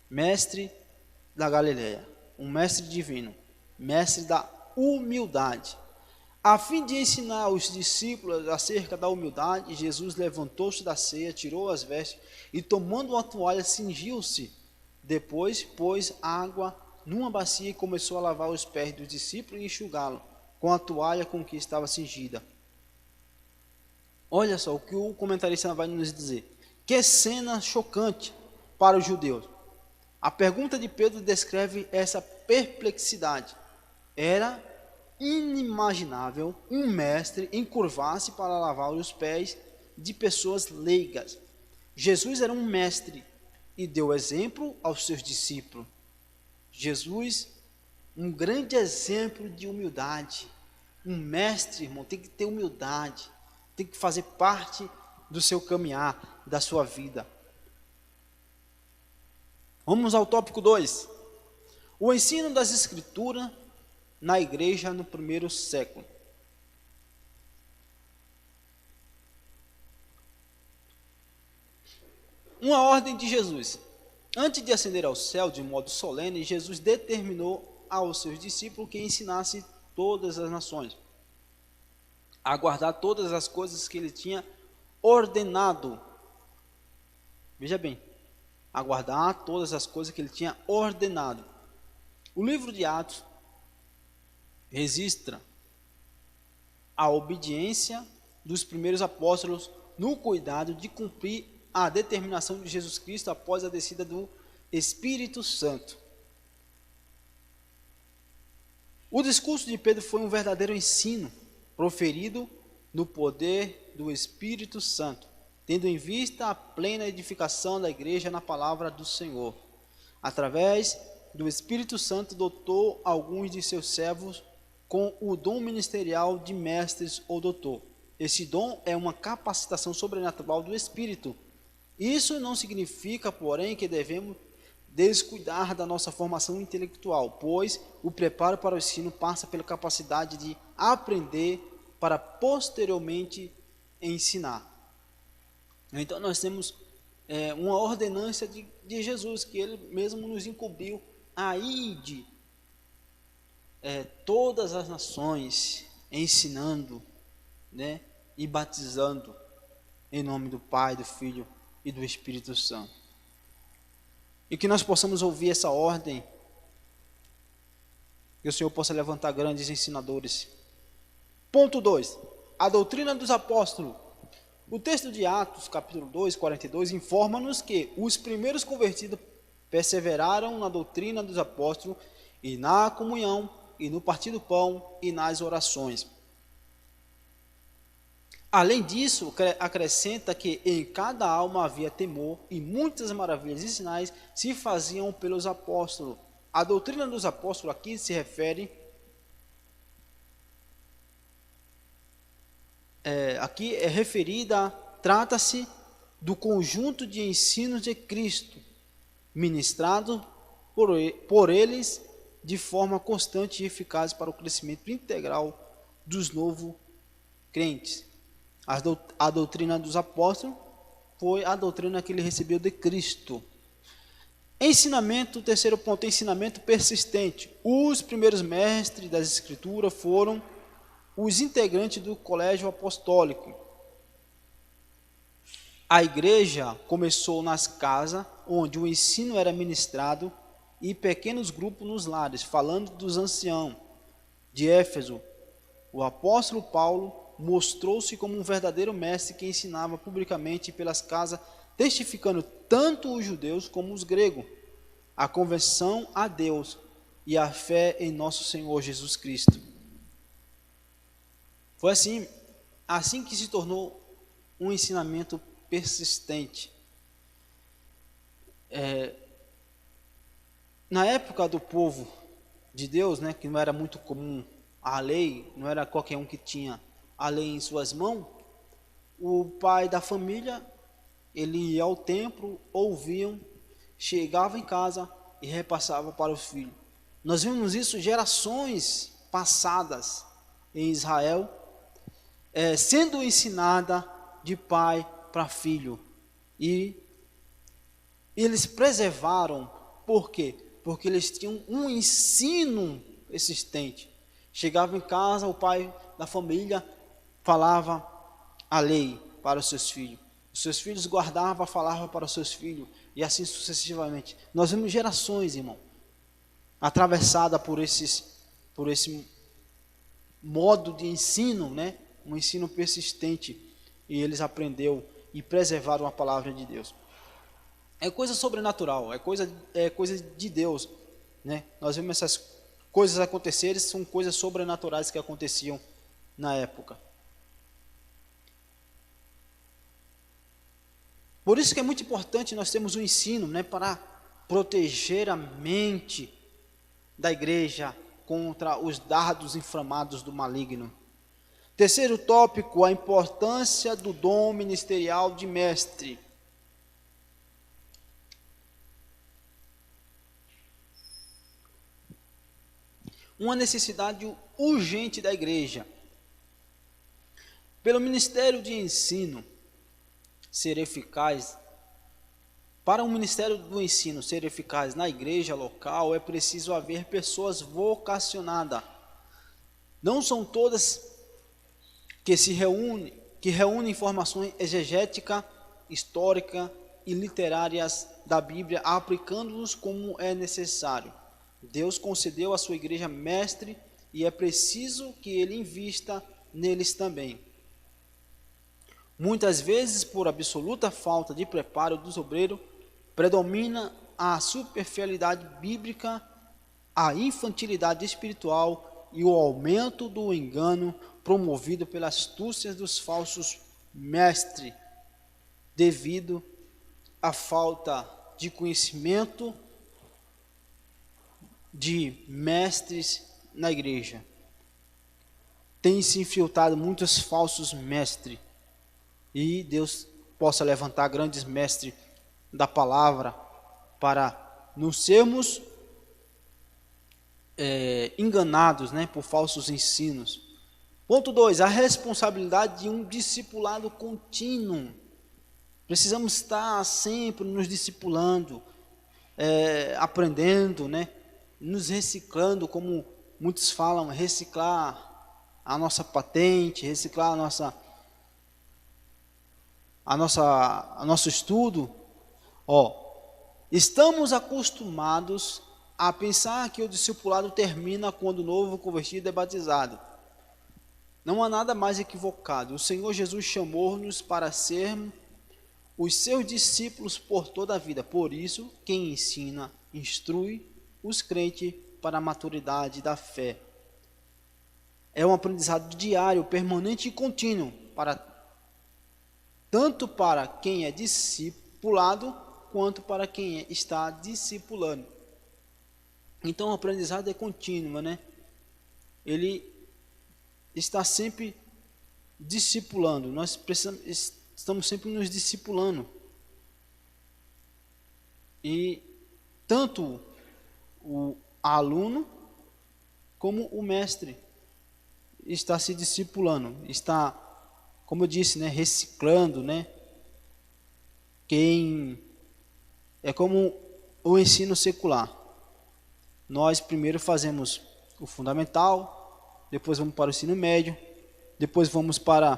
mestre da Galileia, um mestre divino, mestre da humildade. A fim de ensinar os discípulos acerca da humildade, Jesus levantou-se da ceia, tirou as vestes e, tomando uma toalha, cingiu-se. Depois pôs água numa bacia e começou a lavar os pés dos discípulos e enxugá-lo com a toalha com que estava cingida. Olha só o que o comentarista vai nos dizer. Que cena chocante para os judeus. A pergunta de Pedro descreve essa perplexidade. Era inimaginável um mestre encurvar-se para lavar os pés de pessoas leigas. Jesus era um mestre e deu exemplo aos seus discípulos. Jesus, um grande exemplo de humildade. Um mestre, irmão, tem que ter humildade, tem que fazer parte do seu caminhar, da sua vida. Vamos ao tópico 2. O ensino das Escrituras na igreja no primeiro século. Uma ordem de Jesus. Antes de ascender ao céu de modo solene, Jesus determinou aos seus discípulos que ensinasse todas as nações a guardar todas as coisas que ele tinha ordenado. Veja bem, a guardar todas as coisas que ele tinha ordenado. O livro de Atos registra a obediência dos primeiros apóstolos no cuidado de cumprir a determinação de Jesus Cristo após a descida do Espírito Santo. O discurso de Pedro foi um verdadeiro ensino, proferido no poder do Espírito Santo, tendo em vista a plena edificação da igreja na palavra do Senhor. Através do Espírito Santo, dotou alguns de seus servos com o dom ministerial de mestres ou doutor. Esse dom é uma capacitação sobrenatural do Espírito. Isso não significa, porém, que devemos descuidar da nossa formação intelectual, pois o preparo para o ensino passa pela capacidade de aprender para posteriormente ensinar. Então nós temos uma ordenança de Jesus, que ele mesmo nos incumbiu a ide todas as nações, ensinando, né, e batizando em nome do Pai, do Filho e do Espírito Santo. E que nós possamos ouvir essa ordem, que o Senhor possa levantar grandes ensinadores. Ponto 2. A doutrina dos apóstolos. O texto de Atos, capítulo 2, 42, informa-nos que os primeiros convertidos perseveraram na doutrina dos apóstolos e na comunhão, e no partir do pão, e nas orações. Além disso, acrescenta que em cada alma havia temor, e muitas maravilhas e sinais se faziam pelos apóstolos. A doutrina dos apóstolos aqui se refere, aqui é referida, trata-se do conjunto de ensinos de Cristo, ministrado por eles de forma constante e eficaz para o crescimento integral dos novos crentes. A doutrina dos apóstolos foi a doutrina que ele recebeu de Cristo. Ensinamento, terceiro ponto, ensinamento persistente. Os primeiros mestres das Escrituras foram os integrantes do colégio apostólico. A igreja começou nas casas, onde o ensino era ministrado, e pequenos grupos nos lares, falando dos anciãos. De Éfeso, o apóstolo Paulo mostrou-se como um verdadeiro mestre que ensinava publicamente pelas casas, testificando tanto os judeus como os gregos a conversão a Deus e a fé em nosso Senhor Jesus Cristo. Foi assim que se tornou um ensinamento persistente. Na época do povo de Deus, né, que não era muito comum a lei, não era qualquer um que tinha a lei em suas mãos, o pai da família, ele ia ao templo, ouviam, chegava em casa e repassava para o filho. Nós vimos isso gerações passadas em Israel, sendo ensinada de pai para filho. E eles preservaram, por quê? Porque eles tinham um ensino persistente. Chegava em casa, o pai da família falava a lei para os seus filhos. Os seus filhos guardavam, falavam para os seus filhos, e assim sucessivamente. Nós vemos gerações, irmão, atravessada por esse modo de ensino, né? Um ensino persistente, e eles aprenderam e preservaram a palavra de Deus. É coisa sobrenatural, é coisa de Deus, né? Nós vemos essas coisas acontecerem, são coisas sobrenaturais que aconteciam na época. Por isso que é muito importante nós termos um ensino, né, para proteger a mente da igreja contra os dardos inflamados do maligno. Terceiro tópico, a importância do dom ministerial de mestre. Uma necessidade urgente da igreja. Pelo ministério de ensino ser eficaz Para o ministério do ensino ser eficaz na igreja local, é preciso haver pessoas vocacionadas. Não são todas que reúnem informações exegética, histórica e literárias da Bíblia, aplicando-os como é necessário. Deus concedeu à sua igreja mestre e é preciso que ele invista neles também. Muitas vezes, por absoluta falta de preparo dos obreiros, predomina a superficialidade bíblica, a infantilidade espiritual e o aumento do engano promovido pelas astúcias dos falsos mestres, devido à falta de conhecimento de mestres na igreja. Tem se infiltrado muitos falsos mestres, e Deus possa levantar grandes mestres da palavra para não sermos enganados, por falsos ensinos. Ponto 2, a responsabilidade de um discipulado contínuo. Precisamos estar sempre nos discipulando, aprendendo, nos reciclando, como muitos falam, reciclar a nossa patente, reciclar nosso estudo. Estamos acostumados a pensar que o discipulado termina quando o novo convertido é batizado. Não há nada mais equivocado. O Senhor Jesus chamou-nos para sermos os seus discípulos por toda a vida. Por isso, quem ensina, instrui os crentes para a maturidade da fé. É um aprendizado diário, permanente e contínuo, tanto para quem é discipulado, quanto para quem está discipulando. Então o aprendizado é contínuo, Ele está sempre discipulando. Nós estamos sempre nos discipulando. E tanto o aluno como o mestre está se discipulando, está, como eu disse, reciclando, É como o ensino secular. Nós primeiro fazemos o fundamental, depois vamos para o ensino médio, depois vamos para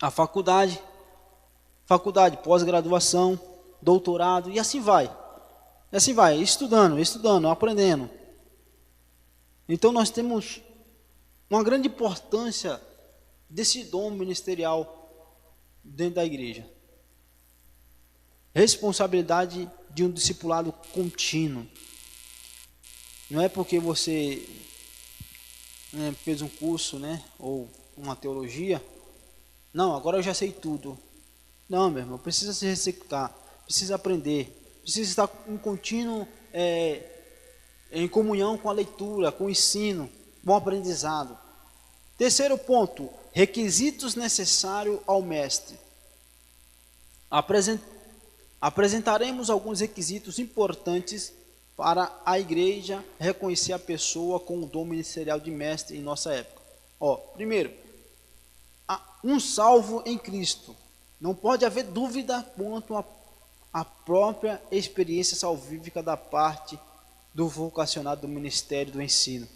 a faculdade, pós-graduação, doutorado, e assim vai. Estudando, aprendendo. Então nós temos uma grande importância desse dom ministerial dentro da igreja. Responsabilidade de um discipulado contínuo. Não é porque você fez um curso, ou uma teologia, não, agora eu já sei tudo. Não, meu irmão, precisa se reciclar, precisa aprender, precisa estar em contínuo em comunhão com a leitura, com o ensino, com o aprendizado. Terceiro ponto, requisitos necessários ao mestre. Apresentaremos alguns requisitos importantes para a igreja reconhecer a pessoa com o dom ministerial de mestre em nossa época. Primeiro, um salvo em Cristo. Não pode haver dúvida quanto à própria experiência salvífica da parte do vocacionado do ministério do ensino.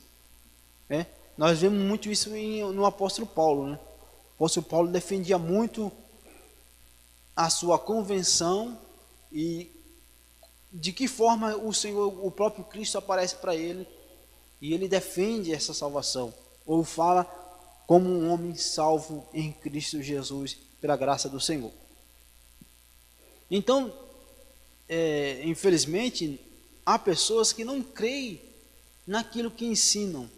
Nós vemos muito isso no apóstolo Paulo. O apóstolo Paulo defendia muito a sua convenção e de que forma o próprio Cristo aparece para ele, e ele defende essa salvação, ou fala como um homem salvo em Cristo Jesus pela graça do Senhor. Então, infelizmente, há pessoas que não creem naquilo que ensinam.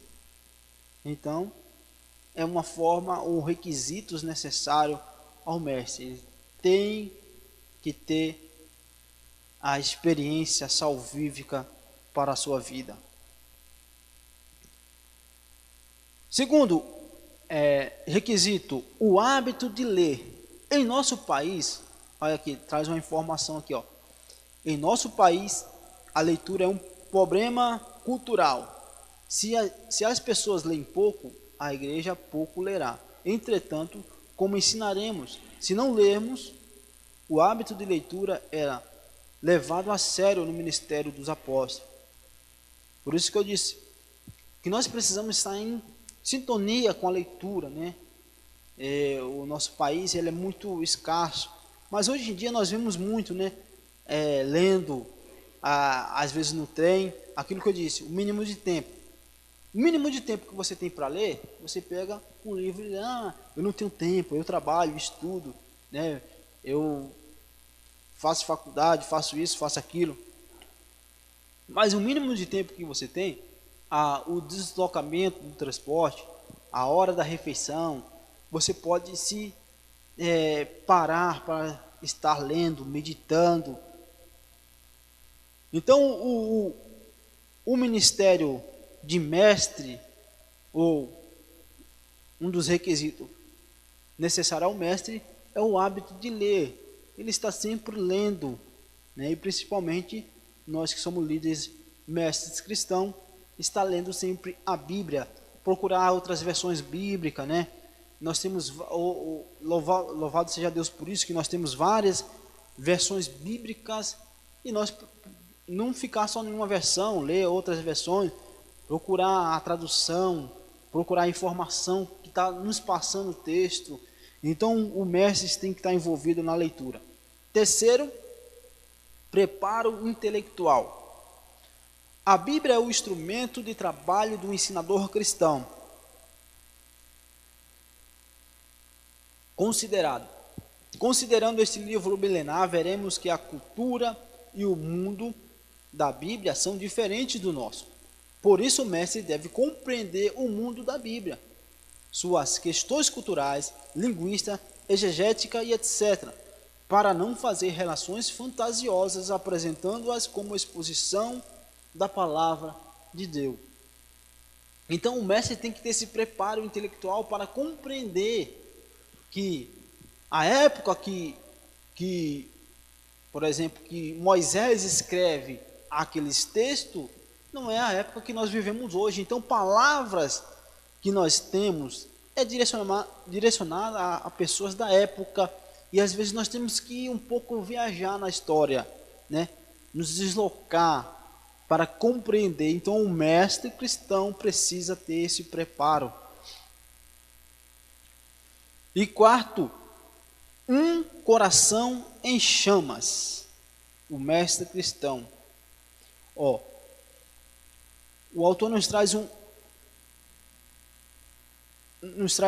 Então, é uma forma ou requisitos necessários ao mestre. Ele tem que ter a experiência salvífica para a sua vida. Segundo requisito, o hábito de ler. Em nosso país, olha aqui, traz uma informação aqui, Em nosso país, a leitura é um problema cultural. Se as pessoas leem pouco, a igreja pouco lerá. Entretanto, como ensinaremos? Se não lermos, O hábito de leitura era levado a sério no ministério dos apóstolos. Por isso que eu disse que nós precisamos estar em sintonia com a leitura, né? O nosso país ele é muito escasso, mas hoje em dia nós vemos muito, né? Lendo, às vezes no trem, aquilo que eu disse, o mínimo de tempo. O mínimo de tempo que você tem para ler, você pega um livro e eu não tenho tempo, eu trabalho, estudo, né? Eu faço faculdade, faço isso, faço aquilo. Mas o mínimo de tempo que você tem, o deslocamento do transporte, a hora da refeição, você pode se parar para estar lendo, meditando. Então, o ministério de mestre, ou um dos requisitos necessários ao mestre, é o hábito de ler. Ele está sempre lendo, né? E principalmente nós que somos líderes mestres cristãos, está lendo sempre a Bíblia, procurar outras versões bíblicas, né? Nós temos, louvado seja Deus por isso, que nós temos várias versões bíblicas, e nós não ficar só em uma versão, ler outras versões, procurar a tradução, procurar a informação que está nos passando o texto. Então o mestre tem que estar envolvido na leitura. Terceiro, preparo intelectual. A Bíblia é o instrumento de trabalho do ensinador cristão. Considerando este livro milenar, veremos que a cultura e o mundo da Bíblia são diferentes do nosso. Por isso o mestre deve compreender o mundo da Bíblia, suas questões culturais, linguística, exegética e etc., para não fazer relações fantasiosas, apresentando-as como exposição da palavra de Deus. Então o mestre tem que ter esse preparo intelectual para compreender que a época que, por exemplo, que Moisés escreve aqueles textos, não é a época que nós vivemos hoje. Então palavras que nós temos direcionada a pessoas da época, e às vezes nós temos que um pouco viajar na história, né? Nos deslocar para compreender. Então o mestre cristão precisa ter esse preparo. E quarto, um coração em chamas. O mestre cristão. O autor nos traz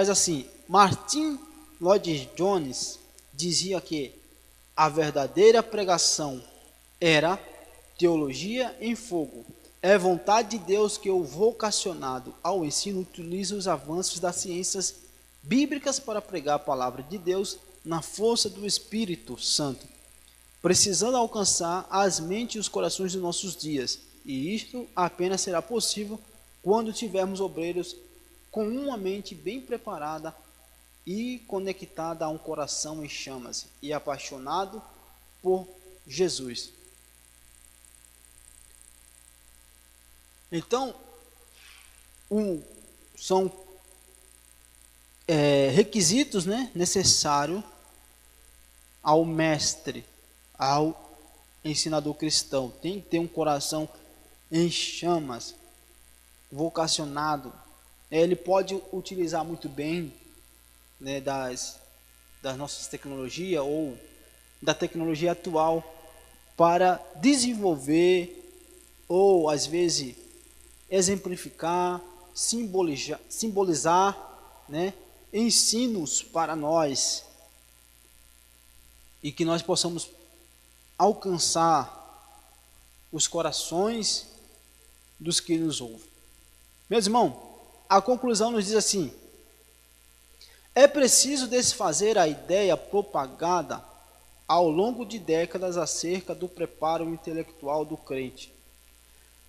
assim, Martin Lloyd-Jones dizia que a verdadeira pregação era teologia em fogo. É vontade de Deus que o vocacionado ao ensino utilize os avanços das ciências bíblicas para pregar a palavra de Deus na força do Espírito Santo, precisando alcançar as mentes e os corações de nossos dias. E isto apenas será possível quando tivermos obreiros com uma mente bem preparada e conectada a um coração em chamas e apaixonado por Jesus. Então, são requisitos, né, necessários ao mestre, ao ensinador cristão. Tem que ter um coração em chamas, vocacionado. Ele pode utilizar muito bem, né, das nossas tecnologias ou da tecnologia atual para desenvolver ou às vezes exemplificar, simbolizar, né, ensinos para nós, e que nós possamos alcançar os corações dos que nos ouvem. Meus irmãos, a conclusão nos diz assim: é preciso desfazer a ideia propagada ao longo de décadas acerca do preparo intelectual do crente.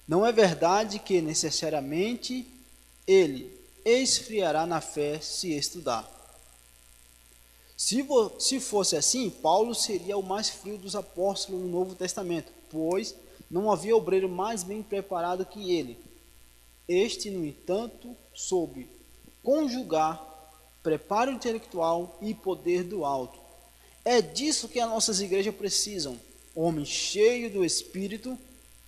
Não é verdade que necessariamente ele esfriará na fé se estudar. Se fosse assim, Paulo seria o mais frio dos apóstolos no Novo Testamento, pois não havia obreiro mais bem preparado que ele. Este, no entanto, soube conjugar preparo intelectual e poder do alto. É disso que as nossas igrejas precisam. Homens cheios do Espírito,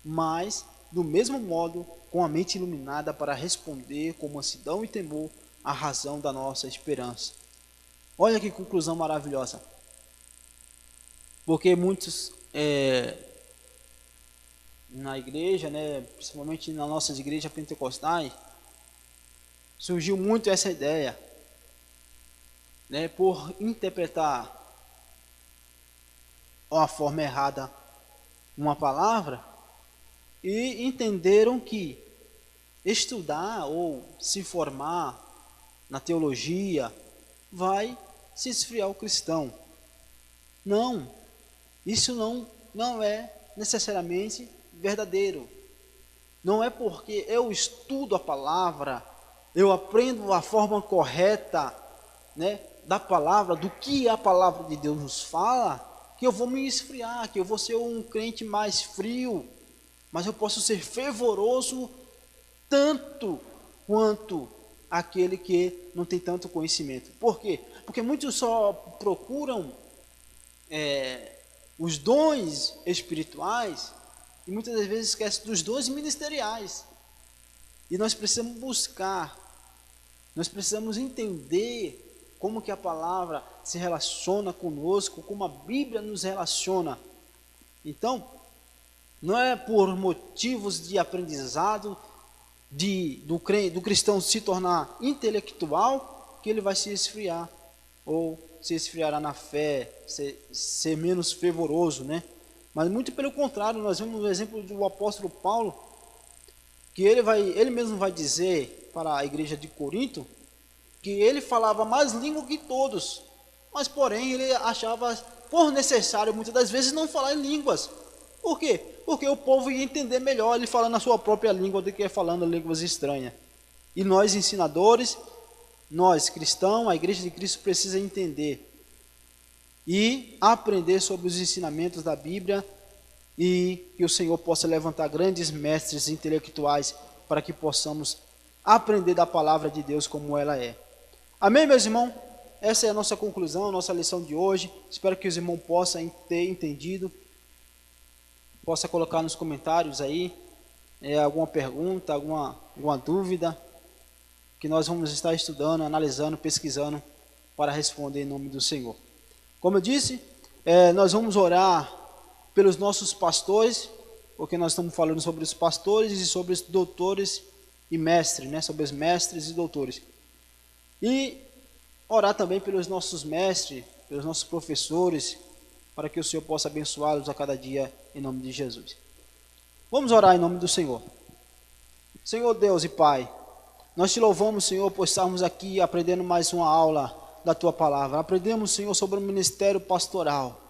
mas do mesmo modo com a mente iluminada para responder com mansidão e temor à razão da nossa esperança. Olha que conclusão maravilhosa. Porque muitos na igreja, né, principalmente nas nossas igrejas pentecostais, surgiu muito essa ideia, né, por interpretar uma forma errada uma palavra, e entenderam que estudar ou se formar na teologia vai se esfriar o cristão. Não, isso não é necessariamente verdadeiro. Não é porque eu estudo a palavra, eu aprendo a forma correta, né, da palavra, do que a palavra de Deus nos fala, que eu vou me esfriar, que eu vou ser um crente mais frio. Mas eu posso ser fervoroso tanto quanto aquele que não tem tanto conhecimento. Por quê? Porque muitos só procuram os dons espirituais e muitas das vezes esquecem dos dons ministeriais. E nós precisamos buscar, nós precisamos entender como que a palavra se relaciona conosco, como a Bíblia nos relaciona. Então, não é por motivos de aprendizado do cristão se tornar intelectual que ele vai se esfriar, ou se esfriará na fé, ser menos fervoroso, né? Mas muito pelo contrário, nós vemos o exemplo do apóstolo Paulo, que ele mesmo vai dizer para a igreja de Corinto, que ele falava mais língua que todos, mas porém ele achava por necessário muitas das vezes não falar em línguas. Por quê? Porque o povo ia entender melhor ele falando a sua própria língua do que falando línguas estranhas. E nós ensinadores, nós cristãos, a igreja de Cristo precisa entender e aprender sobre os ensinamentos da Bíblia, e que o Senhor possa levantar grandes mestres intelectuais para que possamos aprender da palavra de Deus como ela é. Amém, meus irmãos? Essa é a nossa conclusão, a nossa lição de hoje. Espero que os irmãos possam ter entendido. Possa colocar nos comentários aí alguma pergunta, alguma dúvida, que nós vamos estar estudando, analisando, pesquisando para responder em nome do Senhor. Como eu disse, nós vamos orar pelos nossos pastores, porque nós estamos falando sobre os pastores e sobre os doutores e mestres, né? Sobre os mestres e doutores. E orar também pelos nossos mestres, pelos nossos professores, para que o Senhor possa abençoá-los a cada dia, em nome de Jesus. Vamos orar em nome do Senhor. Senhor Deus e Pai, nós te louvamos, Senhor, por estarmos aqui aprendendo mais uma aula da Tua Palavra. Aprendemos, Senhor, sobre o ministério pastoral,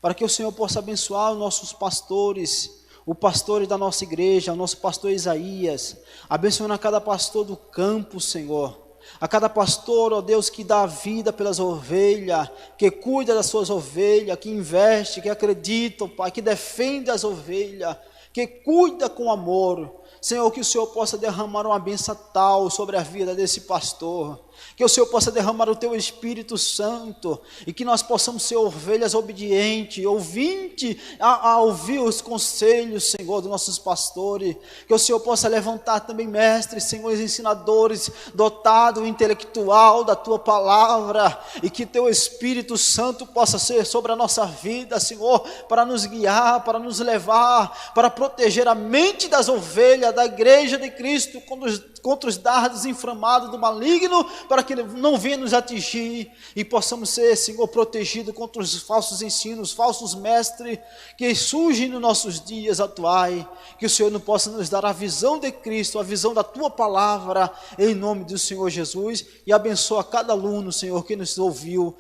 para que o Senhor possa abençoar os nossos pastores, o pastor da nossa igreja, o nosso pastor Isaías, abençoando a cada pastor do campo, Senhor, a cada pastor, ó Deus, que dá vida pelas ovelhas, que cuida das suas ovelhas, que investe, que acredita, Pai, que defende as ovelhas, que cuida com amor. Senhor, que o Senhor possa derramar uma bênção tal sobre a vida desse pastor, que o Senhor possa derramar o Teu Espírito Santo, e que nós possamos ser ovelhas obedientes, ouvintes a ouvir os conselhos, Senhor, dos nossos pastores, que o Senhor possa levantar também mestres, Senhores, ensinadores, dotado intelectual da Tua Palavra, e que Teu Espírito Santo possa ser sobre a nossa vida, Senhor, para nos guiar, para nos levar, para proteger a mente das ovelhas, da igreja de Cristo, contra os dardos inflamados do maligno, para que ele não venha nos atingir, e possamos ser, Senhor, protegidos contra os falsos ensinos, falsos mestres, que surgem nos nossos dias atuais, que o Senhor não possa nos dar a visão de Cristo, a visão da Tua Palavra, em nome do Senhor Jesus, e abençoa cada aluno, Senhor, que nos ouviu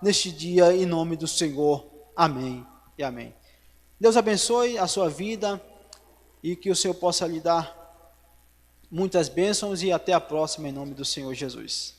neste dia, em nome do Senhor. Amém e amém. Deus abençoe a sua vida, e que o Senhor possa lhe dar muitas bênçãos, e até a próxima, em nome do Senhor Jesus.